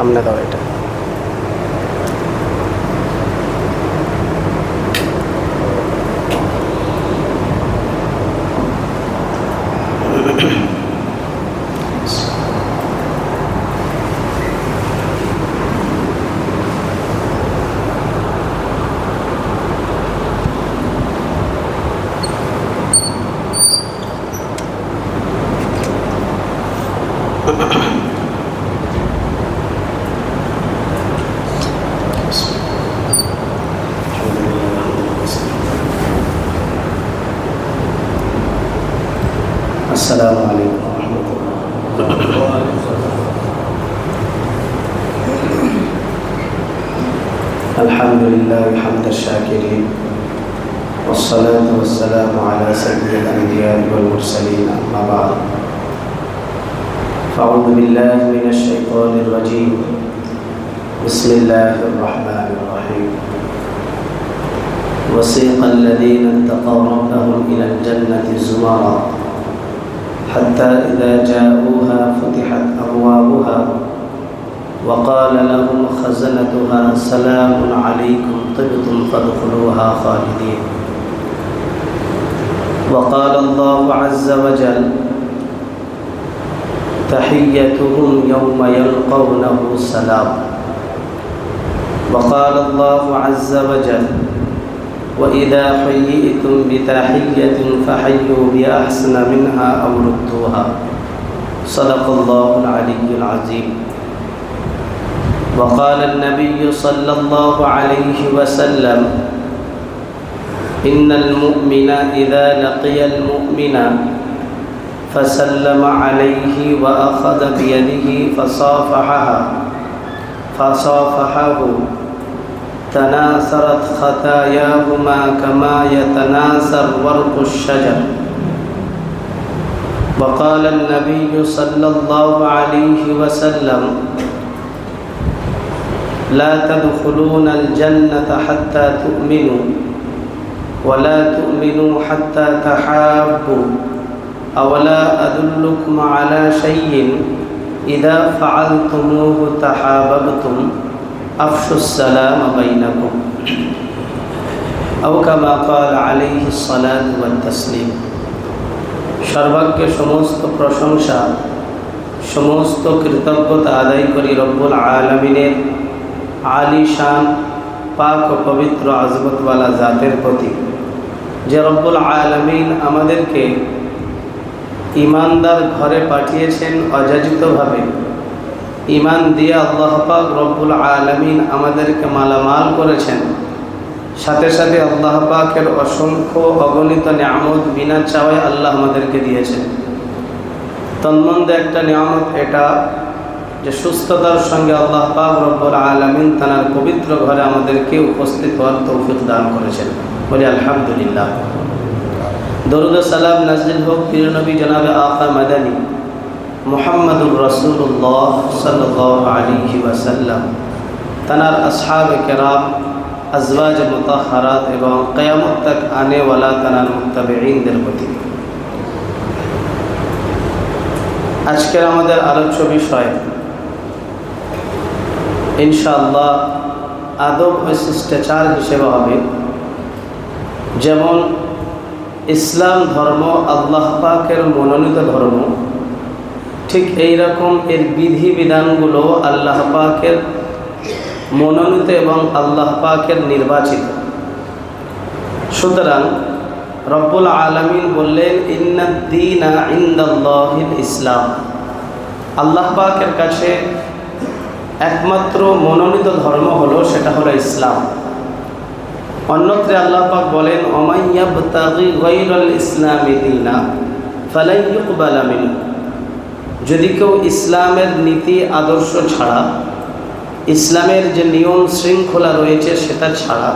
সামনে দাও এটা। السلام عليكم ورحمة الله. الحمد لله حمد الشاكرين، والصلاة والسلام على سيد الأنبياء والمرسلين، أما بعد. فأعوذ بالله من الشيطان الرجيم. بسم الله الرحمن الرحيم. وسيق الذين اتقوا ربهم إلى الجنة زمرا حتى إذا جاءوها فتحت أبوابها وقال لهم خزنتها سلام عليكم طبتم فادخلوها خالدين. وقال الله عز وجل تحيتهم يوم يلقونه سلام. وقال الله عز وجل وإذا حييتم بتحية فحيوا بأحسن منها أو ردوها. صدق الله العلي العظيم. وقال النبي صلى الله عليه وسلم إن المؤمن إذا لقي المؤمن فسلم عليه وأخذ بيده فصافحه تناثرت خطاياهما كما يتناثر ورق الشجر. وقال النبي صلى الله عليه وسلم لا تدخلون الجنة حتى تؤمنوا ولا تؤمنوا حتى تحابوا أولا أدلكم على شيء إذا فعلتموه تحاببتم أفشوا السلام بينكم أو كما قال عليه الصلاة والتسليم. সর্বাগ্যে সমস্ত প্রশংসা সমস্ত কৃতজ্ঞতা আদায় করি রব্বুল আলামিনের আলিশান পাক ও পবিত্র আজমতওয়ালা জাতের প্রতি, যে রব্বুল আলামিন আমাদেরকে ঈমানদার ঘরে পাঠিয়েছেন অযাচিতভাবে। ঈমান দিয়ে আল্লাহ পাক রব্বুল আলামিন আমাদেরকে মালামাল করেছেন। সাথে সাথে আল্লাহ পাকের অসংখ্য অগণিত নিয়ামত বিনা চাওয়ায় আল্লাহ আমাদেরকে দিয়েছেন। তন্মধ্যে একটা নিয়ামত এটা যে সুস্থতার সঙ্গে আল্লাহ পাক রব্বুল আলামিন তার পবিত্র ঘরে আমাদেরকে উপস্থিত হওয়ার তৌফিক দান করেছেন। বলি আলহামদুলিল্লাহ। দরুদ ও সালাম নাজিল হোক প্রিয় নবী জনাবে আকা মাদানী মুহাম্মদুর রাসূলুল্লাহ সাল্লাল্লাহু আলাইহি ওয়াসাল্লাম, তানার আসহাবে কেরাম, আজওয়াজ মুতাহহারাত এবং কিয়ামত তক আনে ওয়ালা তানার মুত্তাবিঈনদের প্রতি। আজকের আমাদের আলোচ্য বিষয় ইনশাআল্লাহ আদব ও শিষ্টাচার হিসেবে হবে। যেমন ইসলাম ধর্ম আল্লাহ পাকের মনোনীত ধর্ম, ঠিক এই রকম এর বিধি বিধানগুলো আল্লাহ পাকের মনোনীত এবং আল্লাহ পাকের নির্বাচিত। সুতরাং রব্বুল আলামিন বললেন ইন্নাদ-দীনা ইনদাল্লাহিল ইসলাম, আল্লাহ পাকের কাছে একমাত্র মনোনীত ধর্ম হলো সেটা হলো ইসলাম। অন্যত্রে আল্লাহ পাক বলেন ওমান ইয়াবতাগি গায়রাল ইসলামি দীনা ফালান ইউকবালা মিনহু, যদি কেউ ইসলামের নীতি আদর্শ ছাড়া, ইসলামের যে নিয়ম শৃঙ্খলা রয়েছে সেটা ছাড়া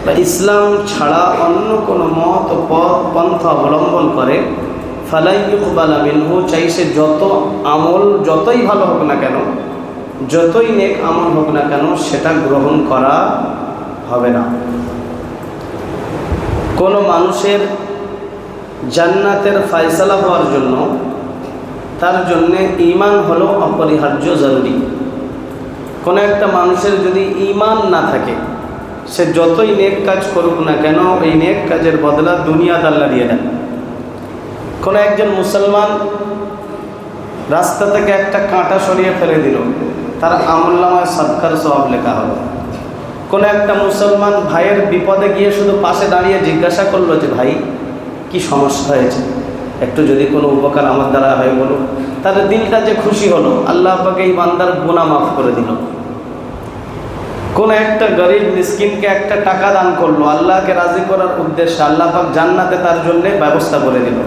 বা ইসলাম ছাড়া অন্য কোনো মত পথ পন্থা অবলম্বন করে, ফালান ইউকবালা মিনহু, চাই সে যত আমল যতই ভালো হোক না কেন, যতই নেক আমল হোক না কেন, সেটা গ্রহণ করা হবে না। কোনো মানুষের জান্নাতের ফয়সালা হওয়ার জন্য তার জন্যে ঈমান হলো অপরিহার্য, জরুরি। কোনো একটা মানুষের যদি ঈমান না থাকে, সে যতই নেক কাজ করুক না কেন, এই নেক কাজের বদলা দুনিয়াতে আল্লাহ দিয়ে দেন। কোনো একজন মুসলমান রাস্তা থেকে একটা কাঁটা সরিয়ে ফেলে দিল, তার আমলনামায় সদকার সওয়াব লেখা হবে। কোনো একটা মুসলমান ভাইয়ের বিপদে গিয়ে শুধু পাশে দাঁড়িয়ে জিজ্ঞাসা করলো যে ভাই কি সমস্যা হয়েছে, একটু যদি কোনো উপকার আমার দ্বারা হয় বলো, তার দিলটা যে খুশি হলো, আল্লাহ পাকে এই বান্দার গুনাহ মাফ করে দিল। কোনো একটা গরিব মিসকিনকে একটা টাকা দান করলো, আল্লাহকে রাজি করার উদ্দেশ্যে, আল্লাহ পাক জান্নাতে তার জন্য ব্যবস্থা করে দিল।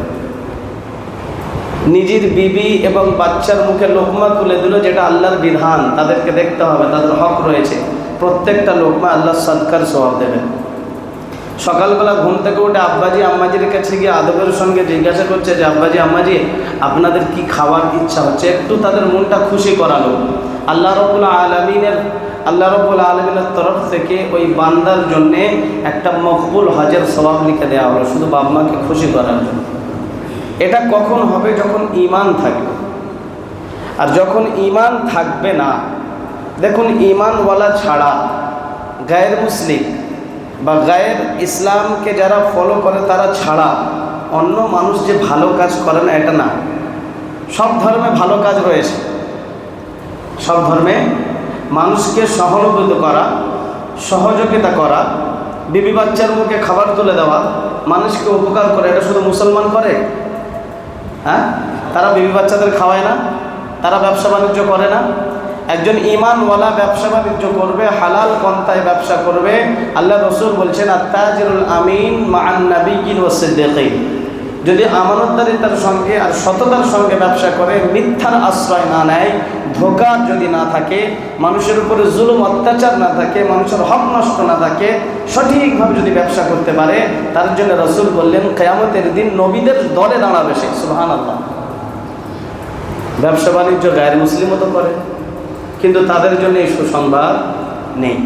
নিজের বিবি এবং বাচ্চার মুখে লোকমা তুলে দিল, যেটা আল্লাহর বিধান, তাদেরকে দেখতে হবে, তাদের হক রয়েছে, প্রত্যেকটা লোকমা আল্লাহ সদকার সওয়াব দেবেন। সকালবেলা ঘুম থেকে উঠে আব্বাজি আম্মাজির কাছে গিয়ে আদবের সঙ্গে জিজ্ঞাসা করছে যে আব্বাজি আম্মাজি আপনাদের কি খাওয়ার ইচ্ছা হচ্ছে, একটু তাদের মনটা খুশি করালো। আল্লাহ রাব্বুল আলামিনের তরফ থেকে ওই বান্দার জন্যে একটা মকবুল হজের সওয়াব লিখে দেওয়া হলো, শুধু বাবা মাকে খুশি করার জন্য। এটা কখন হবে? যখন ঈমান থাকবে। আর যখন ঈমান থাকবে না, দেখুন ঈমানওয়ালা ছাড়া গায়ের মুসলিম বা গায়ের ইসলামকে যারা ফলো করে তারা ছাড়া অন্য মানুষ যে ভালো কাজ করে না, এটা না। সব ধর্মে ভালো কাজ রয়েছে, সব ধর্মে মানুষকে সহানুভূতি করা, সহযোগিতা করা, বিবি বাচ্চার মুখে খাবার তুলে দেওয়া, মানুষকে উপকার করে, এটা শুধু মুসলমান করে? হ্যাঁ, তারা বিবি বাচ্চাদের খাওয়ায় না, তারা ব্যবসা বাণিজ্য করে না? একজন ঈমানওয়ালা ব্যবসা বাণিজ্য করবে, হালাল পন্থায় ব্যবসা করবে। আল্লাহ রসুল বলছেন আত-তাজিরুল আমিন মা'আন নাবিয়্যিন ওয়াস সিদ্দীকিন। যদি আমানতদারিতার সঙ্গে আর সততার সঙ্গে ব্যবসা করে, মিথ্যার আশ্রয় না নেয়, ধোঁকা যদি না থাকে, মানুষের উপরে জুলুম অত্যাচার না থাকে, মানুষের হক নষ্ট না থাকে, সঠিকভাবে যদি ব্যবসা করতে পারে, তার জন্য রসুল বললেন কিয়ামতের দিন নবীদের দলে দাঁড়াবে সে। সুবহানাল্লাহ। ব্যবসা বাণিজ্য গায়ের মুসলিমও তো করে, কিন্তু তাদের জন্য এই সুসংবাদ নেই।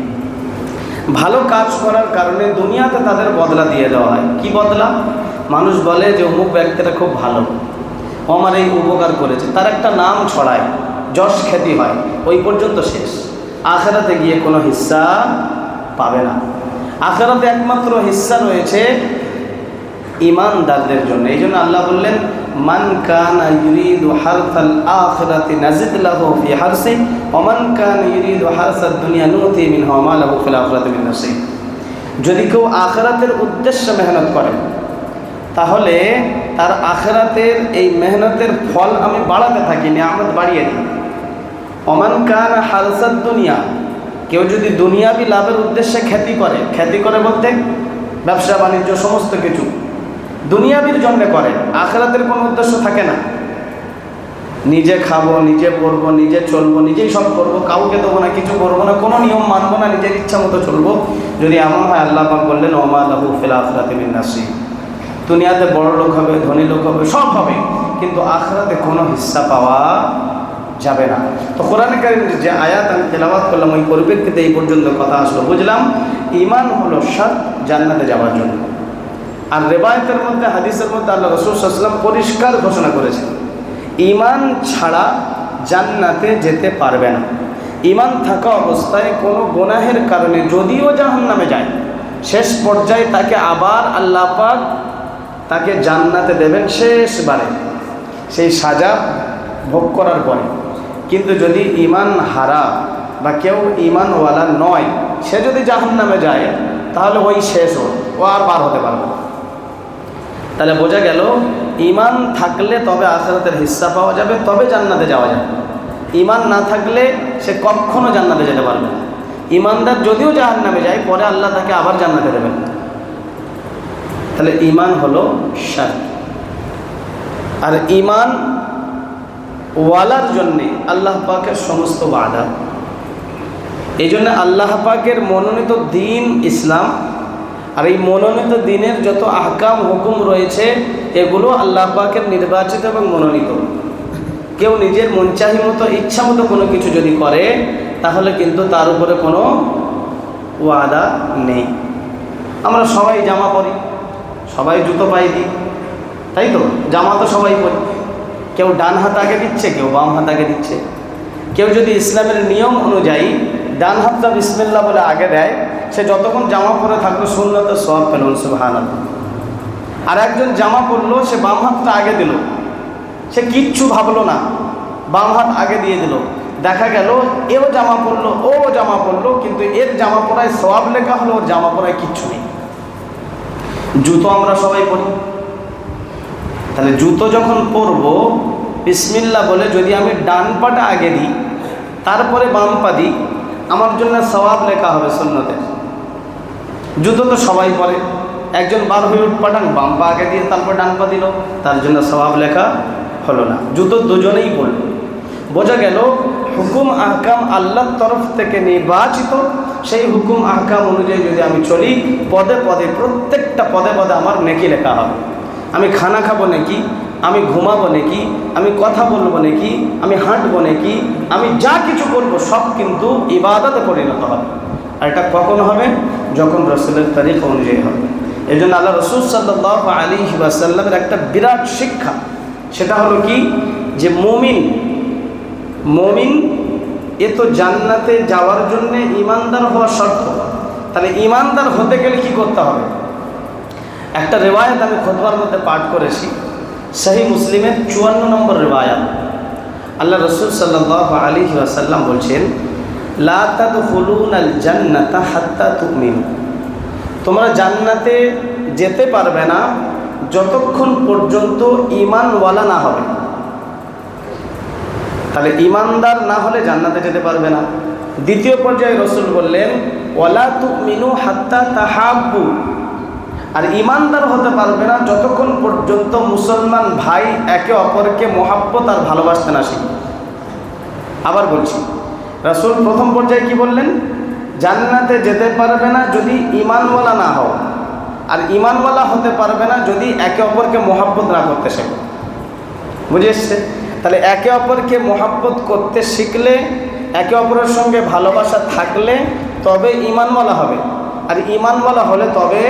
ভালো কাজ করার কারণে দুনিয়াতে তাদের বদলা দিয়ে দেওয়া হয়। কি বদলা? মানুষ বলে যে অমুক ব্যক্তিটা খুব ভালো, ও আমার এই উপকার করেছে, তার একটা নাম ছড়ায়, যশ খ্যাতি হয়, ওই পর্যন্ত শেষ। আখিরাতে গিয়ে কোনো হিস্সা পাবে না। আখিরাতে একমাত্র হিস্সা রয়েছে ঈমানদারদের জন্য। এই জন্য আল্লাহ বললেন মান কানা ইউরিদু হারসাল আখিরাতি নাজিদ লাহু ফি হারসি ওয়া মান কানা ইউরিদু হারসাদ দুনিয়া নুতি মিনহু মা লাহু ফিল আখিরাতি মিন নাসিব। যদি কেউ আখিরাতের উদ্দেশ্যে মেহনত করে, তাহলে তার আখিরাতের এই মেহনতের ফল আমি বাড়াতে থাকি, নিয়ামত বাড়িয়ে দিই। ওয়া মান কানা হারসাদ দুনিয়া, কেউ যদি দুনিয়াবি লাভের উদ্দেশ্যে খ্যাতি করে বলতে ব্যবসা বাণিজ্য সমস্ত কিছু দুনিয়াবির জন্য করে, আখিরাতের কোনো উদ্দেশ্য থাকে না। নিজে খাবো, নিজে পরবো, নিজে চলবো, নিজেই সব করবো, কাউকে দেবো না, কিছু করবো না, কোনো নিয়ম মানবো না, নিজের ইচ্ছা মতো চলবো। যদি এমন হয়, আল্লাহ পাক বললেন ওয়া মা লাহু ফিল আখিরাতি মিন নাসিব। দুনিয়াতে বড় লোক হবে, ধনী লোক হবে, সব হবে, কিন্তু আখিরাতে কোনো হিস্সা পাওয়া যাবে না। তো কোরআনে কারীমের যে আয়াত আমি তেলাওয়াত করলাম, ওই পরিপ্রেক্ষিতে এই পর্যন্ত কথা আসলো। বুঝলাম ঈমান হলো শর্ত জান্নাতে যাওয়ার জন্য। আর রিওয়ায়াতের মধ্যে, হাদিসের মধ্যে আল্লাহ রাসূল সাল্লাল্লাহু আলাইহি ওয়াসাল্লাম পরিষ্কার ঘোষণা করেছেন ঈমান ছাড়া জান্নাতে যেতে পারবে না। ঈমান থাকা অবস্থায় কোনো গুনাহের কারণে যদিও জাহান্নামে যায়, শেষ পর্যায়ে তাকে আবার আল্লাহ পাক তাকে জান্নাতে দেবেন শেষবারে, সেই সাজা ভোগ করার পরে। কিন্তু যদি ঈমান হারা বা কেউ ঈমানওয়ালা নয়, সে যদি জাহান্নামে যায়, তাহলে ওই শেষ, ও আর বার হতে পারবে না। তাহলে বোঝা গেল ঈমান থাকলে তবে আখিরাতের হিস্সা পাওয়া যাবে, তবে জান্নাতে যাওয়া যাবে। ঈমান না থাকলে সে কখনো জান্নাতে যেতে পারবে না। ঈমানদার যদিও জাহান্নামে যায়, পরে আল্লাহ তাকে আবার জান্নাতে দেবেন। তাহলে ঈমান হলো শর্ত। আর ঈমান ওয়ালার জন্যে আল্লাহ পাকের সমস্ত ওয়াদা। এই জন্য আল্লাহ পাকের মনোনীত দিন ইসলাম, আর এই মনোনীত দিনের যত আহকাম হুকুম রয়েছে, এগুলো আল্লাহ পাকের নির্বাচিত এবং মনোনীত। কেউ নিজের মনচাহি মতো, ইচ্ছা মতো কোনো কিছু যদি করে, তাহলে কিন্তু তার উপরে কোনো ওয়াদা নেই। আমরা সবাই জামা পরি, সবাই জুতো পায়ে দিই, তাই তো? জামা তো সবাই পরি, কেউ ডান হাত আগে দিচ্ছে, কেউ বাম হাত আগে দিচ্ছে, কেউ যদি ইসলামের নিয়ম অনুযায়ী ডান হাতটা বিসমিল্লাহ বলে আগে দেয়, সে যতক্ষণ জামা পরে থাকলো সুন্নতে সওয়াব পেল, সুবহানাল্লাহ। আর একজন জামা পরলো, সে বাম হাতটা আগে দিল, সে কিচ্ছু ভাবলো না, বাম হাত আগে দিয়ে দিল। দেখা গেল এও জামা পরলো, ও জামা পরলো, কিন্তু এর জামা পরায় সওয়াব লেখা হলো, ওর জামা পরায় কিচ্ছু নেই। জুতো আমরা সবাই পরি, তাহলে জুতো যখন পরবো বিসমিল্লাহ বলে যদি আমি ডান পাটা আগে দিই তারপরে বাম পা দিই, আমার জন্য সওয়াব লেখা হবে সুন্নতের। জুতো তো সবাই পরে, একজন বার হয়ে উঠপাঠান বাম পা আগে দিয়ে তারপর ডান পা দিল, তার জন্য সওয়াব লেখা হলো না। জুতো দুজনেই পড়ল। বোঝা গেল হুকুম আহকাম আল্লাহর তরফ থেকে নির্বাচিত, সেই হুকুম আহকাম অনুযায়ী যদি আমি চলি, পদে পদে প্রত্যেকটা পদে পদে আমার নেকি লেখা হবে। আমি খানা খাবো নাকি, আমি ঘুমাবো নাকি, আমি কথা বলবো নাকি, আমি হাঁটবো নাকি, আমি যা কিছু করবো সব কিন্তু ইবাদতে পরিণত হবে। আর এটা কখন হবে? যখন রাসূলের তরিকা অনুযায়ী হবে। এই জন্য আল্লাহ রাসূল সাল্লাল্লাহু আলাইহি ওয়াসাল্লামের একটা বিরাট শিক্ষা, সেটা হলো কি, যে মুমিন এ তো জান্নাতে যাওয়ার জন্য ঈমানদার হওয়া শর্ত। তাহলে ঈমানদার হতে গেলে কি করতে হবে? একটা রিওয়ায়াত আমি খুতবার মধ্যে পাঠ করেছি, সহিহ মুসলিমের 54 নম্বর রিওয়ায়াত। আল্লাহ রাসূল সাল্লাল্লাহু আলাইহি ওয়াসাল্লাম বলছেন, লা তাদখুলুনাল জান্নাতা হাত্তা তুমিনু, তোমরা জান্নাতে যেতে পারবে না যতক্ষণ পর্যন্ত ঈমানওয়ালা না হবে। তাহলে ঈমানদার না হলে জান্নাতে যেতে পারবে না। দ্বিতীয় পর্যায়ে রাসূল বললেন, ওয়ালা তুমিনু হাত্তা তাহাব্বু, আর ঈমানদার হতে পারবে না যতক্ষণ পর্যন্ত মুসলমান ভাই একে অপরকে মহাব্বত আর ভালোবাসতে না শিখে। আবার বলছি, রাসূল প্রথম পর্যায়ে কি বললেন? জান্নাতে যেতে পারবে না যদি ঈমানওয়ালা না হও, আর ঈমানওয়ালা হতে পারবে না যদি একে অপরকে মহাব্বত না করতে শেখো। বুঝে এসছে? তাহলে একে অপরকে মহাব্বত করতে শিখলে, একে অপরের সঙ্গে ভালোবাসা থাকলে তবে ঈমানওয়ালা হবে, আর ঈমানওয়ালা হলে তবে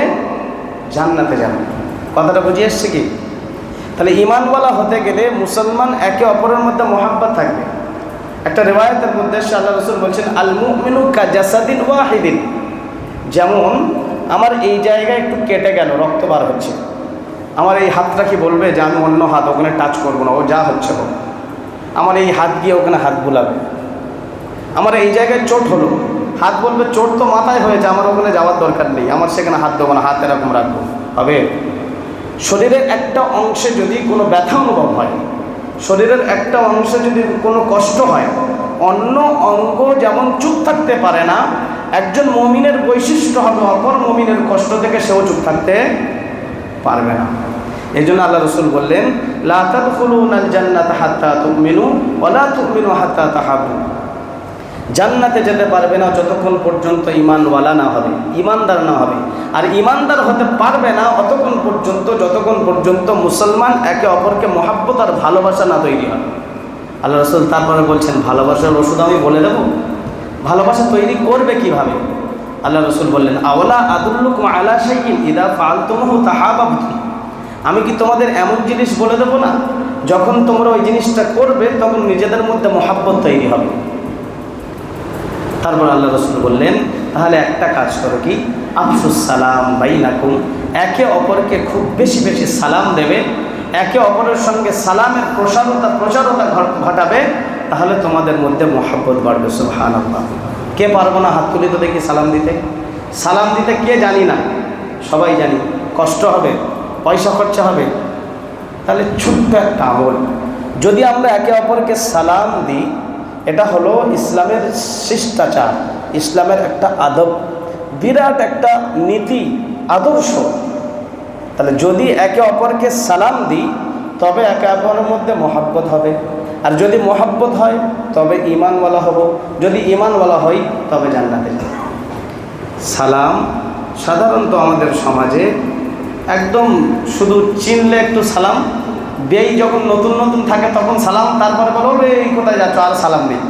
জান্নাতে যাবে। কথাটা বুঝে এসছে কি? তাহলে ঈমানওয়ালা হতে গেলে মুসলমান একে অপরের মধ্যে মহাব্বত থাকবে। একটা রিওয়ায়াতের মধ্যে আল্লাহ রাসূল বলছেন, আল মুমিনু কাজাসাদিন ওয়াহিদিন, যেমন আমার এই জায়গায় একটু কেটে গেল, রক্ত বার হচ্ছে, আমার এই হাতটা কি বলবে যে আমি অন্য হাত ওখানে টাচ করবো না, ও যা হচ্ছে হোক। আমার এই হাত গিয়ে ওখানে হাত বুলাবে। আমার এই জায়গায় চোট হলো, হাত বলবে চোট তো মাথায় হয়েছে, আমার ওখানে যাওয়ার দরকার নেই, আমার সেখানে হাত দেবো না, হাত এরকম রাখবো, হবে? শরীরের একটা অংশে যদি কোনো ব্যথা অনুভব হয়, শরীরের একটা অংশে যদি কোনো কষ্ট হয়, অন্য অঙ্গ যেমন চুপ থাকতে পারে না, একজন মুমিনের বৈশিষ্ট্য হবে অপর মুমিনের কষ্ট থেকে সেও চুপ থাকতে পারবে না। এই জন্য আল্লাহ রাসূল বললেন, লা তাদখুলুনাল জান্নাতা হাত্তা তুমিনু ওয়া লা তুমিনু হাত্তা তাহাব্বু, জান্নাতে যেতে পারবে না যতক্ষণ পর্যন্ত ঈমানওয়ালা না হবে, ঈমানদার না হবে। আর ঈমানদার হতে পারবে না অতক্ষণ পর্যন্ত যতক্ষণ পর্যন্ত মুসলমান একে অপরকে মহাব্বত আর ভালোবাসা না তৈরি হয়। আল্লাহ রাসূল তারপরে বলছেন, ভালোবাসার ওষুধ আমি বলে দেব, ভালোবাসা তৈরি করবে কিভাবে? আল্লাহ রাসূল বললেন, আওয়ালা আদুল্লুকুম আলা শাইইন ইযা ফাআলতুমুহু তাহাবাবতুম, আমি কি তোমাদের এমন জিনিস বলে দেবো না, যখন তোমরা ওই জিনিসটা করবে তখন নিজেদের মধ্যে মহাব্বত তৈরি হবে। তারপর আল্লাহ রাসূল বললেন, তাহলে একটা কাজ করো, কি, আফসুস সালাম বাইনাকুম, একে অপরকে খুব বেশি বেশি সালাম দেবে, একে অপরের সঙ্গে সালামের প্রসারতা ঘটাবে, তাহলে তোমাদের মধ্যে মহাব্বত বাড়বে। সুবহানাল্লাহ। কে পারবো না হাত তুলে তো দেখি সালাম দিতে? সালাম দিতে কে জানি না? সবাই জানি। কষ্ট হবে, পয়সা খরচা হবে। তাহলে ছোট্ট একটা আমল, যদি আমরা একে অপরকে সালাম দিই, এটা হলো ইসলামের শিষ্টাচার, ইসলামের একটা আদব, বিরাট একটা নীতি আদর্শ। তাহলে যদি একে অপরকে সালাম দিই তবে একে অপরের মধ্যে মহাব্বত হবে, আর যদি মহাব্বত হয় তবে ঈমানওয়ালা হব, যদি ঈমানওয়ালা হই তবে জান্নাতে যাব। সালাম সাধারণত আমাদের সমাজে একদম শুধু চিনলে একটু সালাম, বেই যখন নতুন নতুন থাকে তখন সালাম, তারপরে বলো রে এই কোথায় যাচ্ছ, আর সালাম নেই।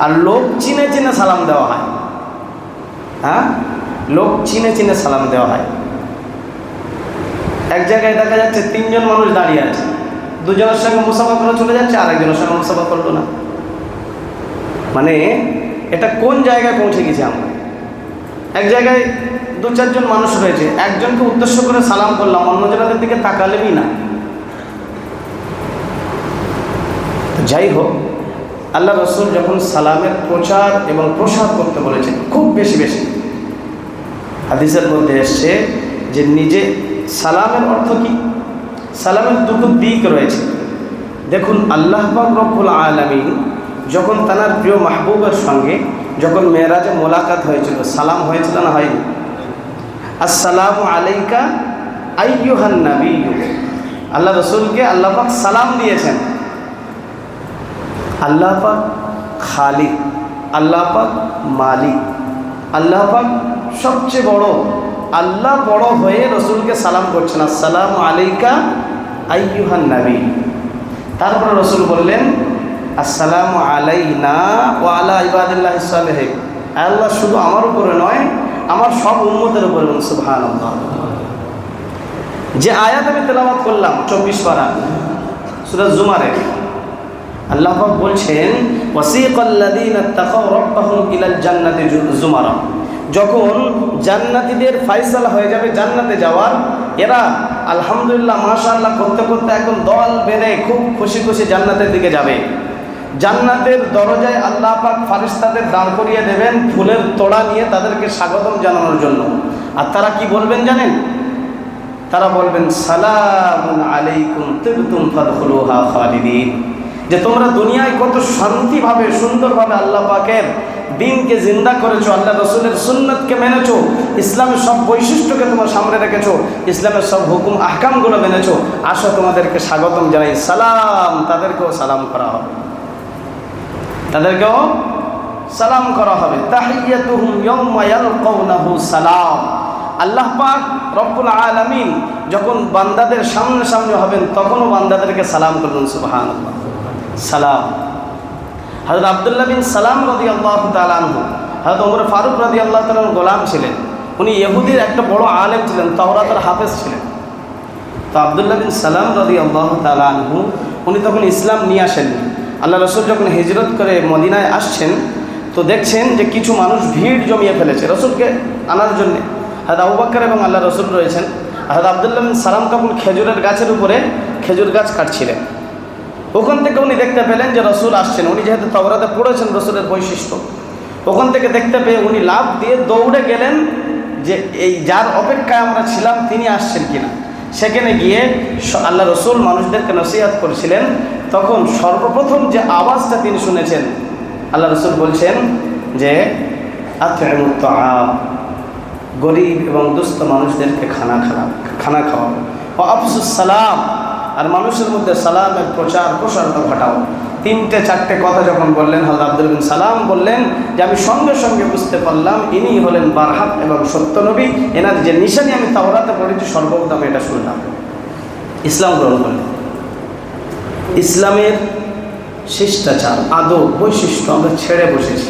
আর লোক চিনে চিনে সালাম দেওয়া হয়। হ্যাঁ, লোক চিনে চিনে সালাম দেওয়া হয়। এক জায়গায় দেখা যাচ্ছে 3 জন মানুষ দাঁড়িয়ে আছে, দুজনের সঙ্গে মুসাফা করে চলে যাচ্ছে, আরেকজনের সঙ্গে মুসাফা করলো না। মানে এটা কোন জায়গায় পৌঁছে গেছি আমরা? এক জায়গায় 2-4 জন মানুষ রয়েছে, একজনকে উদ্দেশ্য করে সালাম করলাম, অন্যজনের দিকে তাকালেই না। যাই হোক, আল্লাহ রসুল যখন সালামের প্রচার এবং প্রসার করতে বলেছেন খুব বেশি বেশি, হাদিসের মধ্যে এসছে যে নিজে সালামের অর্থ কি? সালামের দুটো দিক রয়েছে। দেখুন, আল্লাহ পাক রব্বুল আলামিন যখন তার প্রিয় মাহবুবের সঙ্গে যখন মেরাজে মোলাকাত হয়েছিল, সালাম হয়েছিল না হয়নি? আসসালামু আলাইকা আইয়ুহান নাবিয়্যু, আল্লাহ রসুলকে আল্লাহ পাক সালাম দিয়েছেন। আল্লাহ পাক খালিক, আল্লাহ পাক মালিক, আল্লাহ পাক সবচেয়ে বড়, আল্লাহ বড় হয়ে রসুলকে সালাম করছেন, আসসালামু আলাইকা আইয়ুহান নবী। তারপরে রসুল বললেন আসসালামু আলাইনা ওয়া আলা ইবাদিল্লাহিস সালিহিন, আল্লাহ শুধু আমার উপরে নয়, আমার সব উম্মতের উপরে। সুবহানাল্লাহ। যে আয়াত আমি তেলাওয়াত করলাম 24 পারা সূরা জুমারের, আল্লাহ পাক বলছেন ওয়াসিকাল্লাযীনা তাকাউ রাব্বাহুম ইলাল জান্নাতি যুমারা, যখন জান্নাতীদের ফয়সালা হয়ে যাবে জান্নাতে যাওয়ার, এরা আলহামদুলিল্লাহ মাশাআল্লাহ করতে করতে একদম দল বেঁধে খুব খুশি খুশি জান্নাতের দিকে যাবে। জান্নাতের দরজায় আল্লাহ পাক ফারিস্তাদের দাঁড় করিয়ে দেবেন ফুলের তোড়া নিয়ে তাদেরকে স্বাগতম জানানোর জন্য। আর তারা কি বলবেন জানেন? তারা বলবেন সালামুন আলাইকুম তিবতুম ফাদখুলুহা খালিদিন, যে তোমরা দুনিয়ায় কত শান্তিভাবে সুন্দরভাবে আল্লাহ পাকের দিনকে জিন্দা করেছো, আল্লাহ রসুলের সুন্নতকে মেনেছো, ইসলামের সব বৈশিষ্ট্যকে তোমার সামনে রেখেছো, ইসলামের সব হুকুম আহকামগুলো মেনেছো, আসো তোমাদেরকে স্বাগতম জানাই। সালাম, তাদেরকেও সালাম করা হবে, তাদেরকেও সালাম করা হবে। তাহিয়াতুহুম ইয়াওমা ইয়ালকাউনাহু সালাম। আল্লাহ পাক রব্বুল আলামিন যখন বান্দাদের সামনে সামনে হবেন তখনও বান্দাদেরকে সালাম করবেন। সুবহানাল্লাহ। সালাম। হযরত আব্দুল্লাহ বিন সালাম রাদিয়াল্লাহু তাআলা আনহু হযরত ওমর ফারুক রাদিয়াল্লাহু তাআলার গোলাম ছিলেন। উনি ইহুদির একটা বড় আলেম ছিলেন, তাওরাতের হাফেজ ছিলেন। তো আব্দুল্লাহ বিন সালাম রাদিয়াল্লাহু তাআলা আনহু উনি তখন ইসলাম নিয়ে আসেন। আল্লাহ রসুল যখন হিজরত করে মদিনায় আসছেন তো দেখছেন যে কিছু মানুষ ভিড় জমিয়ে ফেলেছে রসুলকে আনার জন্যে। হযরত আবু বকর এবং আল্লাহ রসুল রয়েছেন। হযরত আব্দুল্লাহ বিন সালাম তখন খেজুরের গাছের উপরে খেজুর গাছ কাটছিলেন। ওখান থেকে উনি দেখতে পেলেন যে রসুল আসছেন। উনি যেহেতু তাওরাতে পড়েছেন রসুলের বৈশিষ্ট্য, ওখান থেকে দেখতে পেয়ে উনি লাফ দিয়ে দৌড়ে গেলেন যে এই যার অপেক্ষায় আমরা ছিলাম তিনি আসছেন কিনা। সেখানে গিয়ে আল্লাহ রসুল মানুষদেরকে নসিহত করেছিলেন। তখন সর্বপ্রথম যে আওয়াজটা তিনি শুনেছেন, আল্লাহ রসুল বলছেন যে আত'ইমুত তাআম, গরিব এবং দুস্থ মানুষদেরকে খানা খাওয়াও, ও আফসুস সালাম, আর মানুষের মধ্যে সালামের প্রচার প্রসারতা ঘটাও। 3-4টে কথা যখন বললেন, হযরত আব্দুল বিন সালাম বললেন যে আমি সঙ্গে সঙ্গে বুঝতে পারলাম ইনি হলেন বারহাক এবং সত্য নবী। এনার যে নিশানি আমি তাওরাতে পড়েছি সর্বপ্রথম এটা শুনলাম। ইসলাম গ্রহণ করলেন। ইসলামের শিষ্টাচার আদব বৈশিষ্ট্য আমরা ছেড়ে বসেছি,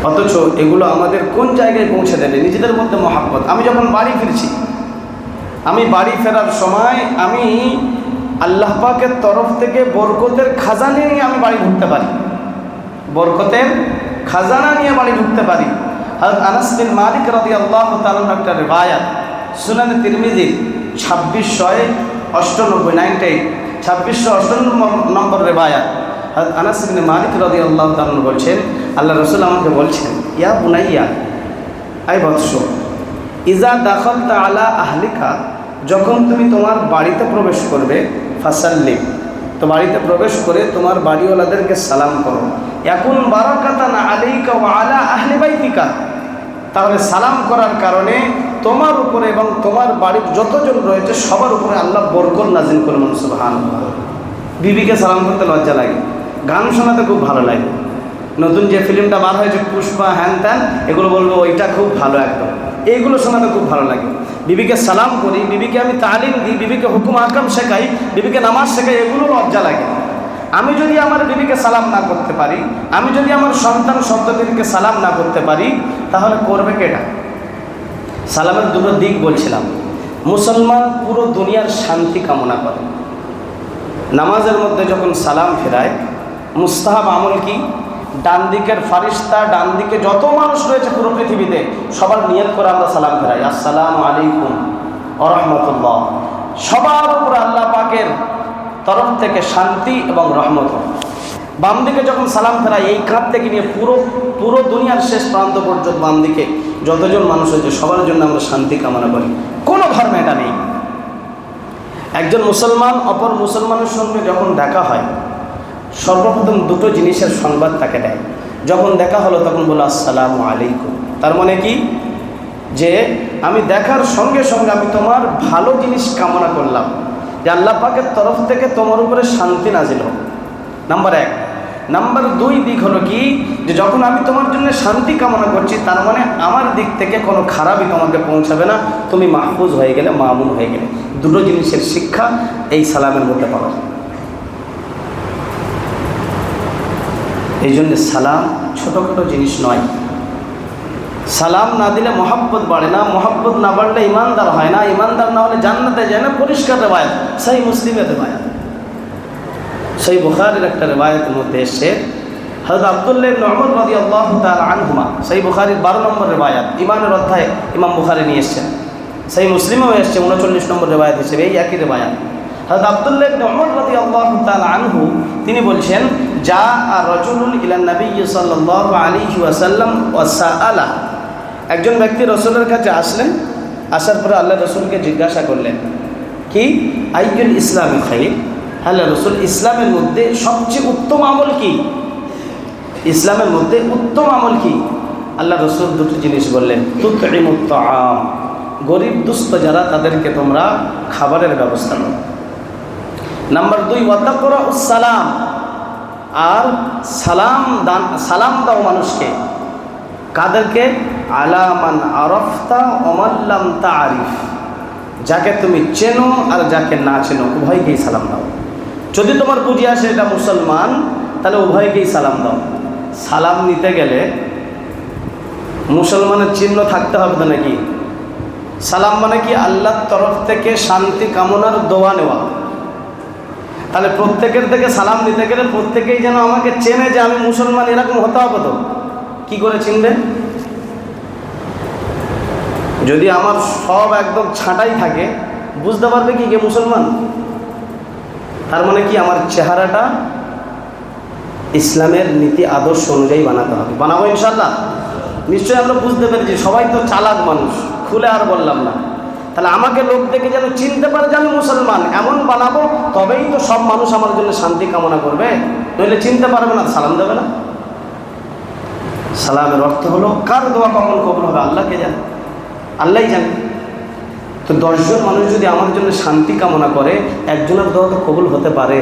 অথচ এগুলো আমাদের কোন জায়গায় পৌঁছে দেবে? নিজেদের মধ্যে মহাব্বত। আমি যখন বাড়ি ফিরছি, আমি বাড়ি ফেরার সময় আমি আল্লাহ পাকের তরফ থেকে বরকতের খাজানা নিয়ে আমি বাড়ি ঢুকতে পারি, বরকতের খাজানা নিয়ে বাড়ি ঢুকতে পারি। হযরত আনাস বিন মালিক রাদিয়াল্লাহু তাআলা একটা রিওয়ায়াত সুনানে তিরমিজি 2698 2698 নম্বর রিওয়ায়াত। হযরত আনাস বিন মালিক রাদিয়াল্লাহু তাআলা বলছেন আল্লাহ রাসূল আমাকে বলছেন, ইয়া বুনাইয়া, আই বৎস, ইজা দাখালতা আলা আহলিকা, যখন তুমি তোমার বাড়িতে প্রবেশ করবে, ফাসাল্লিম, তো বাড়িতে প্রবেশ করে তোমার বাড়িওয়ালাদেরকে সালাম করো। ইয়াকুন বারাকাতান আলাইকা ওয়া আলা আহলি বাইতিকা, তাহলে সালাম করার কারণে তোমার উপরে এবং তোমার বাড়ির যতজন রয়েছে সবার উপরে আল্লাহ বরকত নাজিল করবেন। সুবহানাল্লাহ। বিবিকে সালাম করতে লজ্জা লাগে, গান শোনাতে খুব ভালো লাগে। নতুন যে ফিল্মটা বার হয়েছে পুষ্পা, হ্যান ত্যান, এগুলো বলবো ওইটা খুব ভালো, একদম এইগুলো শোনাতে খুব ভালো লাগে। বিবিকে সালাম করি, বিবিকে আমি তালিম দিই, বিবিকে হুকুম আহকাম শেখাই, বিবিকে নামাজ শেখাই, এগুলো লজ্জা লাগে। আমি যদি আমার বিবিকে সালাম না করতে পারি, আমি যদি আমার সন্তান সন্ততিকে সালাম না করতে পারি, তাহলে করবে কেটা? সালামের দুটো দিক বলছিলাম। মুসলমান পুরো দুনিয়ার শান্তি কামনা করে। নামাজের মধ্যে যখন সালাম ফেরায়, মুস্তাহাব আমল কি? ডান দিকের ফারিস্তা, ডান দিকে যত মানুষ রয়েছে পুরো পৃথিবীতে, সবার নিয়ত করে আমরা সালাম ফেরাই, আসসালামু আলাইকুম ওয়া রাহমাতুল্লাহ। সবার উপর আল্লাহ পাকের তরফ থেকে শান্তি এবং রহমত। বাম দিকে যখন সালাম ফেরাই, এই কাঁধ থেকে নিয়ে পুরো দুনিয়ার শেষ প্রান্ত পর্যন্ত বাম দিকে যতজন মানুষ হয়েছে সবার জন্য আমরা শান্তি কামনা করি। কোনো ধর্মে এটা নেই। একজন মুসলমান অপর মুসলমানের সঙ্গে যখন দেখা হয়, সর্বপ্রথম দুটো জিনিসের সংবাদ তাকে দেয়। যখন দেখা হলো তখন বলো আসসালামু আলাইকুম। তার মানে কি? যে আমি দেখার সঙ্গে সঙ্গে আমি তোমার ভালো জিনিস কামনা করলাম, যে আল্লাহ পাকের তরফ থেকে তোমার উপরে শান্তি নাজিল হোক। নাম্বার 1। নাম্বার 2 দিক হলো কি, যে যখন আমি তোমার জন্য শান্তি কামনা করছি, তার মানে আমার দিক থেকে কোনো খারাপই তোমাকে পৌঁছাবে না, তুমি মাহফুজ হয়ে গেলে, মামুন হয়ে গেলে। দুটো জিনিসের শিক্ষা এই সালামের মধ্যে পাওয়া যায়। এই জন্য সালাম ছোটোখাটো জিনিস নয়। সালাম না দিলে মহাব্বত বাড়ে না, মহাব্বত না বাড়লে ইমানদার হয় না, ইমানদার না হলে জান্নাতে যায় না। পরিষ্কার রেওয়ায়াত, সহিহ মুসলিমের রেওয়ায়াত। সহিহ বুখারীর একটা রেওয়ায়াতের মধ্যে এসে হযরত আব্দুল্লাহ ইবনে উমর রাদিয়াল্লাহু তাআলা আনহুমা, সহিহ বুখারীর 12 নম্বর রেওয়ায়াত, ঈমানের অধ্যায়ে ইমাম বুখারী নিয়ে এসেছেন। সহিহ মুসলিমেও এসেছে 39 নম্বর রেওয়ায়াত হিসেবে, এই একই রেওয়ায়াত। হযরত আব্দুল্লাহ ইবনে উমর রাদিয়াল্লাহু তাআলা আনহু তিনি বলছেন, যা রাজুলুন ইলান নবী সাল্লাল্লাহু আলাইহি ওয়াসাল্লাম ওয়া সাআলা, একজন ব্যক্তি রাসূলের কাছে আসলেন। আসার পরে আল্লাহ রাসূলকে জিজ্ঞাসা করলেন, কি আইয়ুল ইসলামি খায়র? আল্লাহ রাসূল, ইসলামের মধ্যে সবচেয়ে উত্তম আমল কি? ইসলামের মধ্যে উত্তম আমল কি? আল্লাহ রাসূল দুটো জিনিস বললেন, তুতঈমুত তাআম, গরিব দুস্থ যারা তাদেরকে তোমরা খাবারের ব্যবস্থা করো। নাম্বার 2, ওয়া তাকরাউস সালাম, আর সালাম দাও মানুষকে। কাদেরকে? আলা মান আরাফতা ওয়া মান লাম তা'রিফ, যাকে তুমি চেনো আর যাকে না চেনো উভয়কেই সালাম দাও। যদি তোমার বুঝে আসে এটা মুসলমান, তাহলে উভয়কেই সালাম দাও। সালাম নিতে গেলে মুসলমানের চিহ্ন থাকতে হবে তো নাকি? সালাম মানে কি? আল্লাহর তরফ থেকে শান্তি কামনার দোয়া নেওয়া। তাহলে প্রত্যেকের থেকে সালাম নিতে গেলে প্রত্যেকেই যেন আমাকে চেনে যে আমি মুসলমান, এরকম হতে হবে। তো কি করে চিনবে? যদি আমার সব একদম ছাঁটাই থাকে, বুঝতে পারবে কি কে মুসলমান? তার মানে কি? আমার চেহারাটা ইসলামের নীতি আদর্শ অনুযায়ী বানাতে হবে। বানাবো ইনশাআল্লাহ। নিশ্চয়ই আমরা বুঝতে পেরেছি, সবাই তো চালাক মানুষ, খুলে আর বললাম না। তাহলে আমাকে লোক দেখে যেন চিনতে পারে যে আমি মুসলমান, এমন বানাবো, তবেই তো সব মানুষ আমার জন্য শান্তি কামনা করবে। নইলে চিনতে পারবে না, সালাম দেবে না। সালামের অর্থ হলো, কার দোয়া কখন কবুল হবে আল্লাহকে জানে, আল্লাহই জানে। তো 10 জন মানুষ যদি আমার জন্য শান্তি কামনা করে, একজনের দোয়া তো কবুল হতে পারে।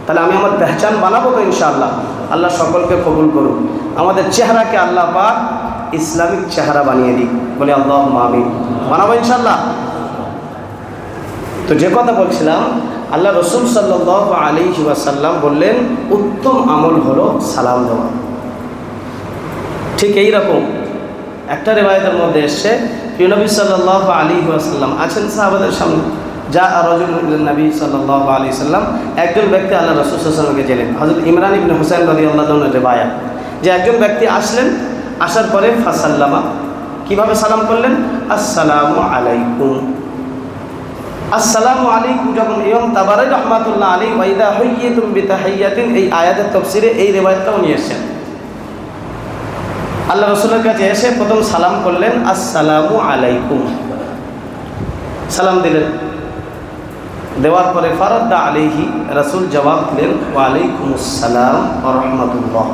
তাহলে আমি আমার পেহচান বানাবো তো ইনশাআল্লাহ। আল্লাহ সকলকে কবুল করুন। আমাদের চেহারাকে আল্লাহ পাক ইসলামিক চেহারা বানিয়ে দিই, বলে আল্লাহুম্মা আমিন। বানাবো ইনশাআল্লাহ। তো যে কথা বলছিলাম, আল্লাহ রাসূল সাল্লাল্লাহু আলাইহি ওয়াসাল্লাম বললেন, উত্তম আমল হলো সালাম দেওয়া। ঠিক এই রকম একটা রিওয়ায়াতের মধ্যে এসেছে, প্রিয় নবী সাল্লাল্লাহু আলাইহি ওয়াসাল্লাম আছেন সাহাবাদের সামনে। যা রাজুলুন ইলান নবী সাল্লাল্লাহু আলাইহি ওয়াসাল্লাম, একজন ব্যক্তি আল্লাহ রাসূল সাল্লাল্লাহু আলাইহি ওয়াসাল্লামকে গেলেন। হযরত ইমরান ইবনে হুসাইন রাদিয়াল্লাহু আনহু রিওয়ায়াত, যে একজন ব্যক্তি আসলেন, আসার পরে ফাসাল্লামা, কিভাবে সালাম করলেন? আসসালামু আলাইকুম। আসসালামু আলাইকুম যখন ইমাম তাবারী রাহমাতুল্লাহ আলাইহি ওয়া ইযা হুয়্যিতুম বিতাহিয়্যাতিন, এই আয়াতের তাফসীরে এই রিওয়ায়াতটাও নিয়ে এসেছেন। আল্লাহ রাসূলের কাছে এসে প্রথম সালাম করলেন, আসসালামু আলাইকুম, সালাম দিলেন। দেওয়ার পরে ফারাদ্দা আলাইহি, রাসূল জবাব দিলেন, ওয়া আলাইকুমুস সালাম ওয়া রাহমাতুল্লাহ।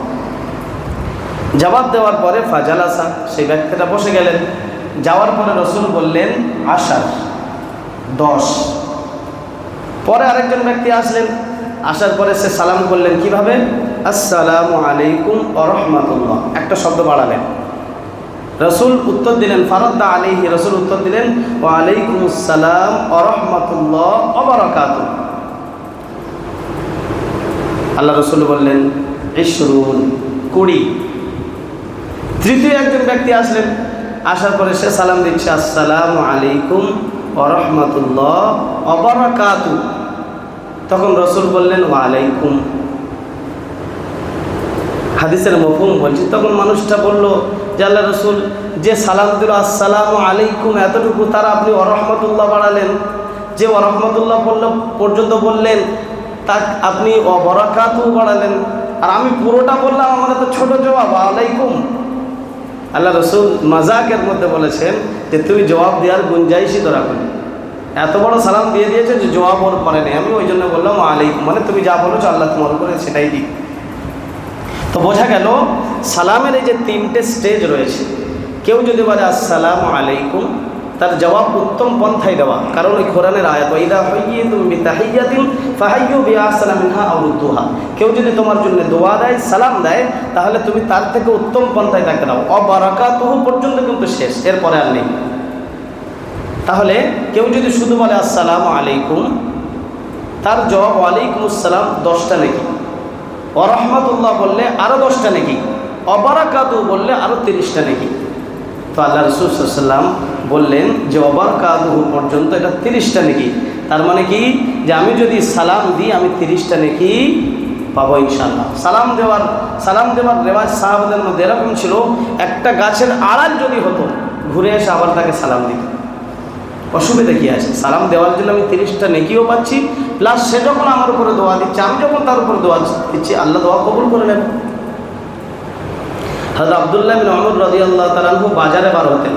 জবাব দেওয়ার পরে ফাজালাসা, সেই ব্যক্তিটা বসে গেলেন। যাওয়ার পরে রাসূল বললেন, 10। পরে আরেকজন ব্যক্তি আসলেন, আসার পরে সে সালাম করলেন কিভাবে? আসসালামু আলাইকুম ওয়া রাহমাতুল্লাহ, একটা শব্দ বাড়ালেন। রাসূল উত্তর দিলেন, ফারাদ্দা আলাইহি, রাসূল উত্তর দিলেন, ওয়া আলাইকুমুস সালাম ওয়া রাহমাতুল্লাহ ওয়া বারাকাতুহু। আল্লাহ রাসূল বললেন, 20। তৃতীয় একজন ব্যক্তি আসলেন, আসার পরে সে সালাম দিচ্ছে, আসসালামু আলাইকুম ওয়া রাহমাতুল্লাহ ওয়া বারাকাতুহু। তখন রাসূল বললেন ওয়া আলাইকুম। হাদিসের মফহুম বলছি। তখন মানুষটা বলল যে আল্লাহ রাসূল, যে সালাম দিল আসসালামু আলাইকুম এতটুকু, তারা আপনি ওয়া রাহমাতুল্লাহ বাড়ালেন, যে ওয়া রাহমাতুল্লাহ পর্যন্ত বললেন তা আপনি ওয়া বারাকাতুহু বাড়ালেন, আর আমি পুরোটা বললাম, আমার তো ছোট জবাব ওয়া আলাইকুম। আল্লাহ রাসূল মাজাকের মধ্যে বলেছেন যে তুমি জবাব দেওয়ার গুঞ্জাইশই তো রাখুন, এত বড় সালাম দিয়ে দিয়েছে যে জবাব ওর পরে নেই, আমি ওই জন্য বললাম ওয়া আলাইকুম, মানে তুমি যা বলেছো আল্লাহ তোমার উপরে সেটাই দিক। তো বোঝা গেল সালামের এই যে তিনটে স্টেজ রয়েছে। কেউ যদি বলে আসসালামু আলাইকুম, তার জবাব উত্তম পন্থায় দেওয়া, কারণ ওই কোরআনের আয়াত ইদা হুইয়িতুম বিতাহিয়াতিন ফাহাইয়ু বিআহসানা মিনহা আও রুদ্দুহা। কেউ যদি তোমার জন্য দোয়া দেয়, সালাম দেয়, তাহলে তুমি তার থেকে উত্তম পন্থায় তাকে দাও। ওয়া বারাকাতুহু পর্যন্ত কিন্তু শেষ, এরপরে আর নেই। তাহলে কেউ যদি শুধু বলে আসসালামু আলাইকুম, তার জবাব ওয়ালাইকুম আসসালাম 10টা নাকি, ওয়া রাহমাতুল্লাহ বললে আরও 10টা নাকি, ওয়া বারাকাতুহু বললে আরও 30টা নাকি। তো আল্লাহ রাসূল সাল্লাল্লাহু আলাইহি ওয়াসাল্লাম বললেন যে ওয়া বারাকাতুহু পর্যন্ত এটা 30টা নাকি। তার মানে কি, যে আমি যদি সালাম দিই আমি 30টা নাকি পাবো ইনশাআল্লাহ। সালাম দেওয়ার রেওয়াজ সাহাবাদের মধ্যে এরকম ছিল, একটা গাছের আড়াল যদি হতো, ঘুরে এসে আবার তাকে সালাম দিত। অসুবিধা কী আছে? সালাম দেওয়ার জন্য আমি 30টা নেকিও পাচ্ছি, প্লাস সে যখন আমার উপরে দোয়া দিচ্ছে, আমি যখন তার উপরে দোয়া দিচ্ছি, আল্লাহ দোয়া কবুল করে নেব। হযরত আব্দুল্লাহ বিন ওমর রাদিয়াল্লাহু তাআলা আনহু বাজারে বার হতেন,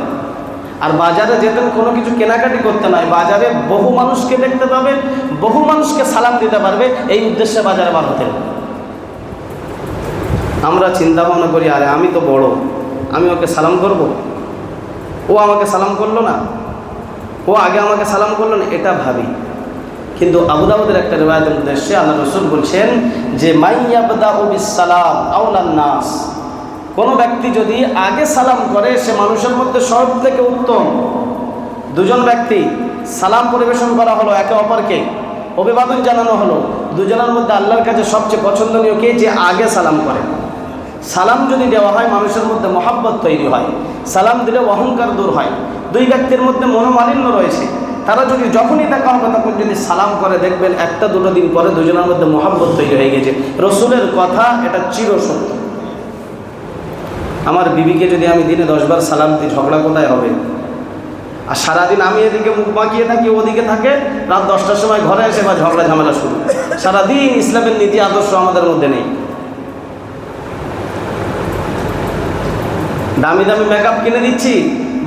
আর বাজারে যেতেন কোনো কিছু কেনাকাটি করতে নয়, বাজারে বহু মানুষকে দেখতে পাবে, বহু মানুষকে সালাম দিতে পারবে, এই উদ্দেশ্যে বাজারে বার হতেন। আমরা চিন্তা ভাবনা করি, আরে আমি তো বড়, আমি ওকে সালাম করব, ও আমাকে সালাম করলো না, ও আগে আমাকে সালাম করলো না, এটা ভাবি। কিন্তু আবু দাউদের একটা রিওয়ায়াতের উদ্দেশ্যে আল্লাহ রাসূল বলছেন যে মাইয়াবদাউ বিসসালাম আওলান নাস, কোনো ব্যক্তি যদি আগে সালাম করে সে মানুষের মধ্যে সব থেকে উত্তম। দুজন ব্যক্তি সালাম পরিবেশন করা হলো, একে অপরকে অভিবাদন জানানো হলো, দুজনের মধ্যে আল্লাহর কাছে সবচেয়ে পছন্দনীয় কে? যে আগে সালাম করে। সালাম যদি দেওয়া হয় মানুষের মধ্যে মহাব্বত তৈরি হয়, সালাম দিলে অহংকার দূর হয়। দুই ব্যক্তির মধ্যে মনোমালিন্য রয়েছে, তারা যদি যখনই দেখা হবে তখন যদি সালাম করে, দেখবেন একটা দুটো দিন পরে দুজনের মধ্যে মহাব্বত তৈরি হয়ে গেছে। রসুলের কথা এটা চিরসত্য। আমার বিবিকে যদি আমি দিনে 10 বার সালাম দিই, ঝগড়া কোথায় হবে? আর সারাদিন আমি এদিকে মুখ বাঁকিয়ে থাকি, ওদিকে থাকে, রাত 10টার সময় ঘরে এসে বা ঝগড়া ঝামেলা শুরু। সারাদিন ইসলামের নীতি আদর্শ আমাদের মধ্যে নেই। দামি দামি মেকআপ কিনে দিচ্ছি,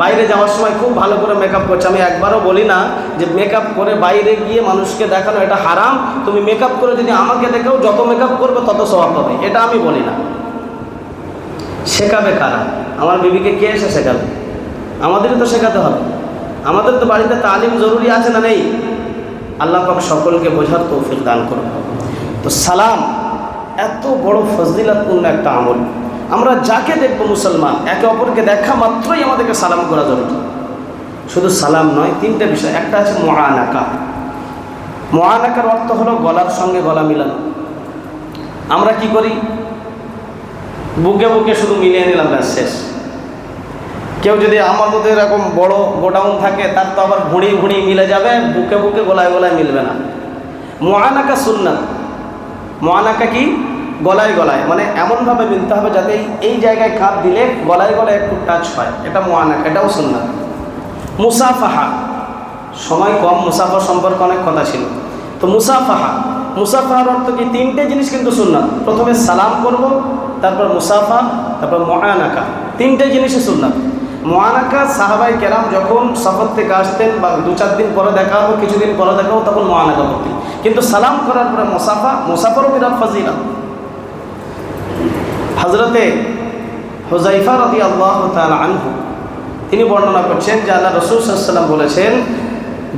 বাইরে যাওয়ার সময় খুব ভালো করে মেকআপ করছে। আমি একবারও বলি না যে মেকআপ করে বাইরে গিয়ে মানুষকে দেখানো এটা হারাম, তুমি মেকআপ করে যদি আমাকে দেখেও যত মেকআপ করবে তত স্বভাব পাবে, এটা আমি বলি না। শেখাবে কারা? আমার বিবিকে কে এসে শেখাবে? আমাদেরই তো শেখাতে হবে। আমাদের তো বাড়িতে তালিম জরুরি আছে না নেই? আল্লাহ পাক সকলকে বোঝার তৌফিক দান করুন। তো সালাম এত বড় ফজিলতপূর্ণ একটা আমল। আমরা যাকে দেখবো মুসলমান, একে অপরকে দেখা মাত্রই আমাদেরকে সালাম করা জরুরি। শুধু সালাম নয়, 3টে বিষয়। একটা আছে মুআনাকা। মুআনাকার অর্থ হলো গলার সঙ্গে গলা মিলানো। আমরা কি করি? বুকে বুকে শুধু মিলিয়ে নিলাম, ব্যাস শেষ। কেউ যদি আমার মধ্যে এরকম বড় গোডাউন থাকে, তার তো আবার ভুঁড়ি ভুঁড়ি মিলে যাবে, বুকে বুকে গলায় গলায় মিলবে না। মুআনাকা সুন্নাত। মুআনাকা কি? গলায় গলায়, মানে এমনভাবে মিলতে হবে যাতে এই জায়গায় কাঁধ দিলে গলায় গলায় একটু টাচ হয়, এটা মুআনাকা, এটাও সুন্নাত। মুসাফাহা, সময় কম, মুসাফা সম্পর্কে অনেক কথা ছিল। তো মুসাফাহার অর্থ কি? 3টে জিনিস কিন্তু সুন্নাত। প্রথমে সালাম করব, তারপর মুসাফা, তারপর মুআনাকা। 3টে জিনিসই সুন্নাত। মুআনাকা সাহাবায়ে কেরাম যখন সফর থেকে আসতেন বা 2-4 দিন পরে দেখা হবো, কিছুদিন পরে দেখা হবো, তখন মুআনাকা করতেন। কিন্তু সালাম করার পরে মুসাফারও বিরাট ফাজিলত। হযরতে হুযায়ফা রাদিয়াল্লাহু তাআলা আনহু তিনি বর্ণনা করছেন যে আল্লাহ রাসূল সাল্লাল্লাহু আলাইহি ওয়াসাল্লাম বলেছেন,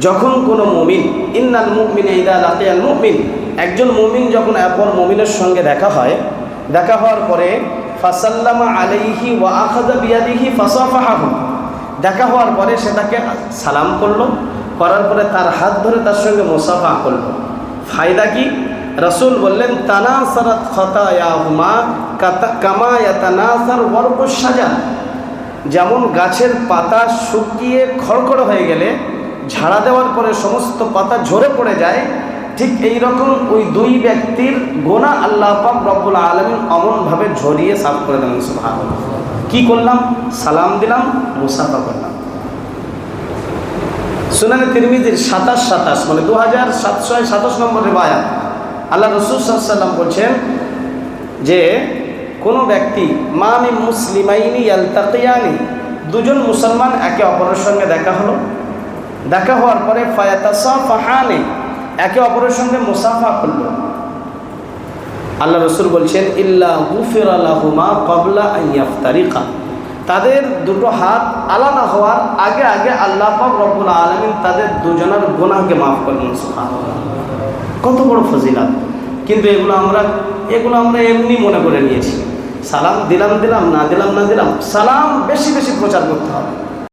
যখন কোনো মুমিন, ইন্নাল মুমিনা ইযা লাকিয়াল মুমিন, একজন মুমিন যখন অপর মুমিনের সঙ্গে দেখা হয়, দেখা হওয়ার পরে ফাসাল্লামা আলাইহি ওয়া আখাযা বিয়াদিহি ফাসাফাহাহু, দেখা হওয়ার পরে সে তাকে সালাম করলো, করার পরে তার হাত ধরে তার সঙ্গে মুসাফা করলো। ফায়দা কি? রাসূল বললেন, তানাসারাত খাতায়াহুমা কামা ইয়াতানাসার ওয়ারকুশ শাজার, যেমন গাছের পাতা শুকিয়ে খড়খড় হয়ে গেলে ঝাড়া দেওয়ার পরে সমস্ত পাতা ঝরে পড়ে যায়, ঠিক এই রকম ওই দুই ব্যক্তির গুনাহ আল্লাহ পাক রব্বুল আলামিন অমনভাবে ঝরিয়ে সাফ করে দেন। সুবহানাল্লাহ। কি করলাম? সালাম দিলাম, মুসাফা করলাম। সুনানে তিরমিজির 27 মানে 2727 নম্বর রিওয়ায়াত, আল্লাহ রাসূল সাল্লাল্লাহু আলাইহি ওয়াসাল্লাম বলছেন যে কোনো ব্যক্তি মামি মুসলিমাইনি ইয়ালতাকিয়ানি, দুজন মুসলমান একে অপরের সঙ্গে দেখা হলো, দেখা হওয়ার পরে ফায়াতাসাফাহানি, একে অপরের সঙ্গে মুসাফা করলো, আল্লাহ রাসূল বলছেন ইল্লা গুফিরা লাহুমা ক্বাবলা আন ইফতারিকা, তাদের দুটো হাত আলাদা হওয়ার আগে আগে আল্লাহ পাক রব্বুল আলামিন তাদের দুজনের গুনাহকে মাফ করলেন। সুবহানাল্লাহ। কত বড় ফজিলত! কিন্তু এগুলো আমরা এমনি মনে করে নিয়েছি। সালাম দিলাম না দিলাম, সালাম বেশি বেশি প্রচার করতে হবে।